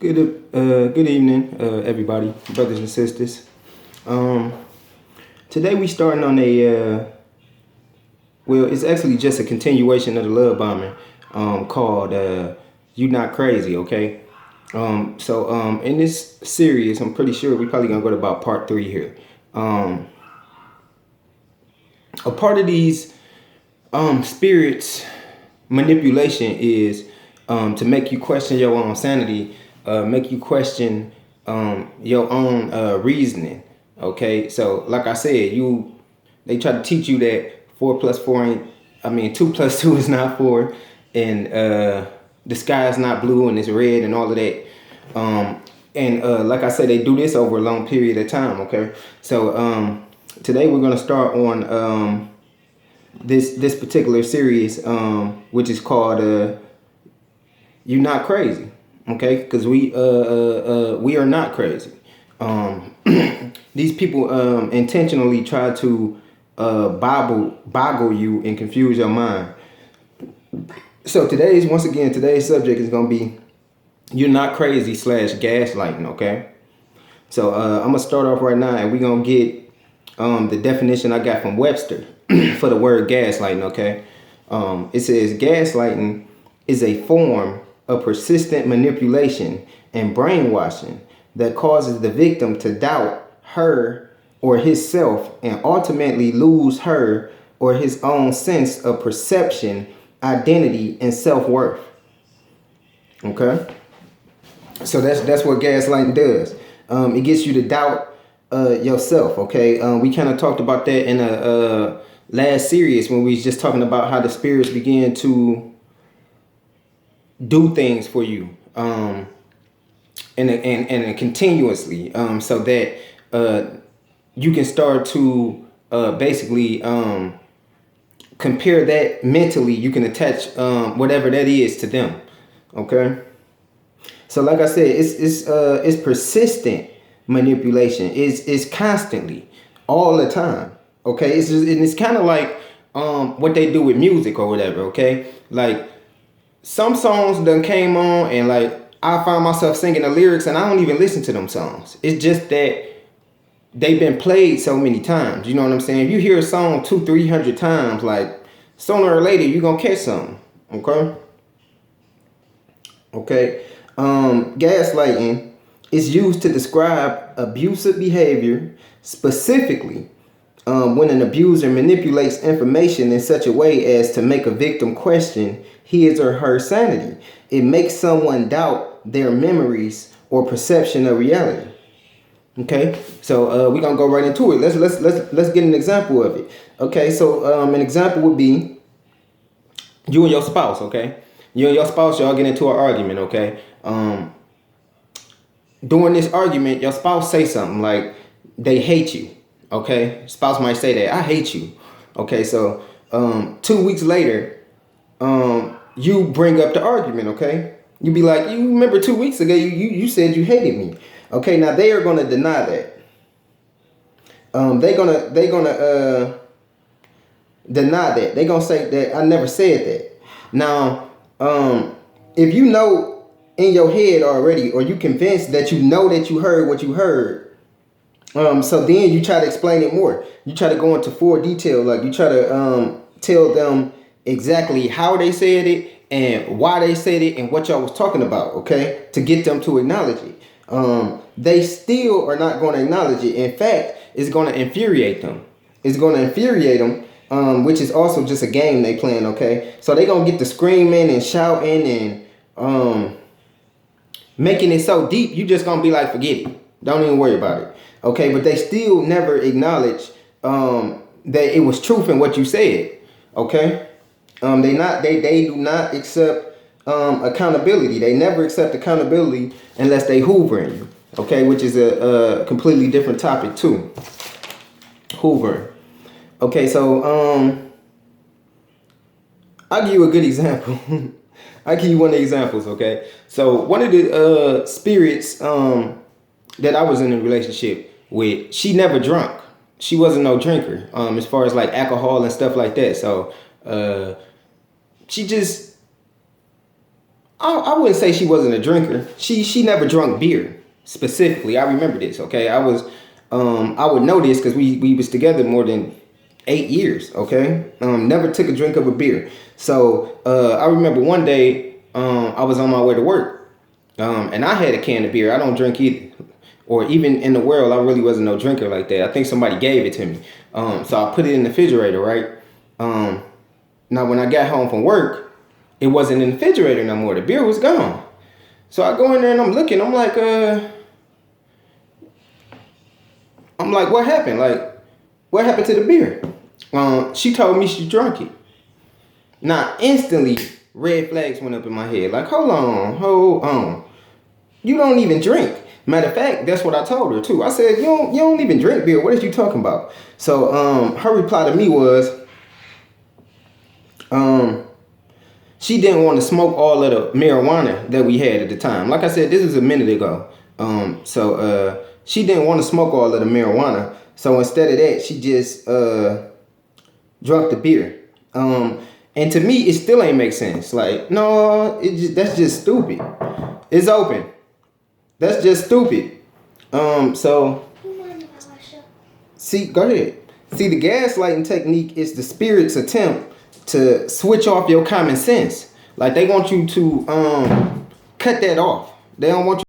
Good evening, everybody, brothers and sisters. Um, Today we starting on it's actually just a continuation of the love bombing, called "You Not Crazy," okay? In this series, I'm pretty sure we probably gonna go to about part 3 here. A part of these spirits manipulation is to make you question your own sanity, make you question your own reasoning. Okay, so like I said, they try to teach you that 4 plus 4 ain't, 2 plus 2 is not 4, and the sky is not blue and it's red and all of that. Like I said, they do this over a long period of time. Okay, so today we're gonna start on this particular series, which is called "You Not Crazy," okay? Because we are not crazy. These people intentionally try to boggle you and confuse your mind. So today's subject is gonna be "You're Not Crazy" / gaslighting. Okay. So I'm gonna start off right now, and we're gonna get the definition I got from Webster for the word gaslighting. Okay. It says gaslighting is a form of persistent manipulation and brainwashing that causes the victim to doubt her or himself and ultimately lose her or his own sense of perception, identity, and self-worth. Okay? So that's what gaslighting does. It gets you to doubt yourself. Okay? We kind of talked about that in a last series when we was just talking about how the spirits begin to do things for you, and continuously, so that you can start to basically compare that mentally. You can attach whatever that is to them. Okay. So like I said, it's persistent manipulation. It's constantly, all the time. Okay. It's kind of like what they do with music or whatever. Okay. Like some songs done came on and like I find myself singing the lyrics and I don't even listen to them songs. It's just that they've been played so many times. You know what I'm saying? If you hear a song 200-300 times, like sooner or later you're gonna catch something. Okay. Okay. Gaslighting is used to describe abusive behavior, specifically when an abuser manipulates information in such a way as to make a victim question his or her sanity. It makes someone doubt their memories or perception of reality. Okay, so we're gonna go right into it. Let's get an example of it. Okay, so an example would be you and your spouse. Okay, you and your spouse, y'all get into an argument. Okay, during this argument, your spouse say something like they hate you. Okay, spouse might say that I hate you. Okay, so 2 weeks later, you bring up the argument. Okay, you be like, you remember 2 weeks ago you said you hated me. Okay, now they are gonna deny that. They're gonna deny that. They're gonna say that I never said that. Now, if you know in your head already, or you convinced that you know that you heard what you heard, so then you try to explain it more. You try to go into full detail, like you try to tell them exactly how they said it and why they said it and what y'all was talking about. Okay, to get them to acknowledge it. They still are not going to acknowledge it. In fact, it's going to infuriate them. It's going to infuriate them, which is also just a game they playing. Okay, so they gonna get to screaming and shouting and making it so deep. You just gonna be like, forget it. Don't even worry about it. Okay, but they still never acknowledge that it was truth in what you said. Okay, they do not accept accountability. They never accept accountability unless they hoovering you. Okay, which is a completely different topic too. Hoovering. Okay, so I'll give you a good example. I'll give you one of the examples. Okay, so one of the spirits that I was in a relationship with, she never drunk. She wasn't no drinker. As far as like alcohol and stuff like that. So she just I wouldn't say she wasn't a drinker. She never drunk beer specifically. I remember this. Okay, I would know this because we was together more than 8 years. Okay, never took a drink of a beer. So I remember one day I was on my way to work, and I had a can of beer. I don't drink either, or even in the world, I really wasn't no drinker like that. I think somebody gave it to me. So I put it in the refrigerator, right? Now when I got home from work, it wasn't in the refrigerator no more. The beer was gone. So I go in there and I'm looking. I'm like, what happened? Like, what happened to the beer? She told me she drank it. Now, instantly, red flags went up in my head. Like, hold on. You don't even drink. Matter of fact, that's what I told her too. I said, you don't even drink beer. What are you talking about? So, her reply to me was, she didn't want to smoke all of the marijuana that we had at the time. Like I said, this was a minute ago. So she didn't want to smoke all of the marijuana. So instead of that, she just drank the beer. And to me, it still ain't make sense. Like, no, that's just stupid. It's open. That's just stupid. So see, go ahead. See, the gaslighting technique is the spirit's attempt to switch off your common sense. Like, they want you to cut that off. They don't want you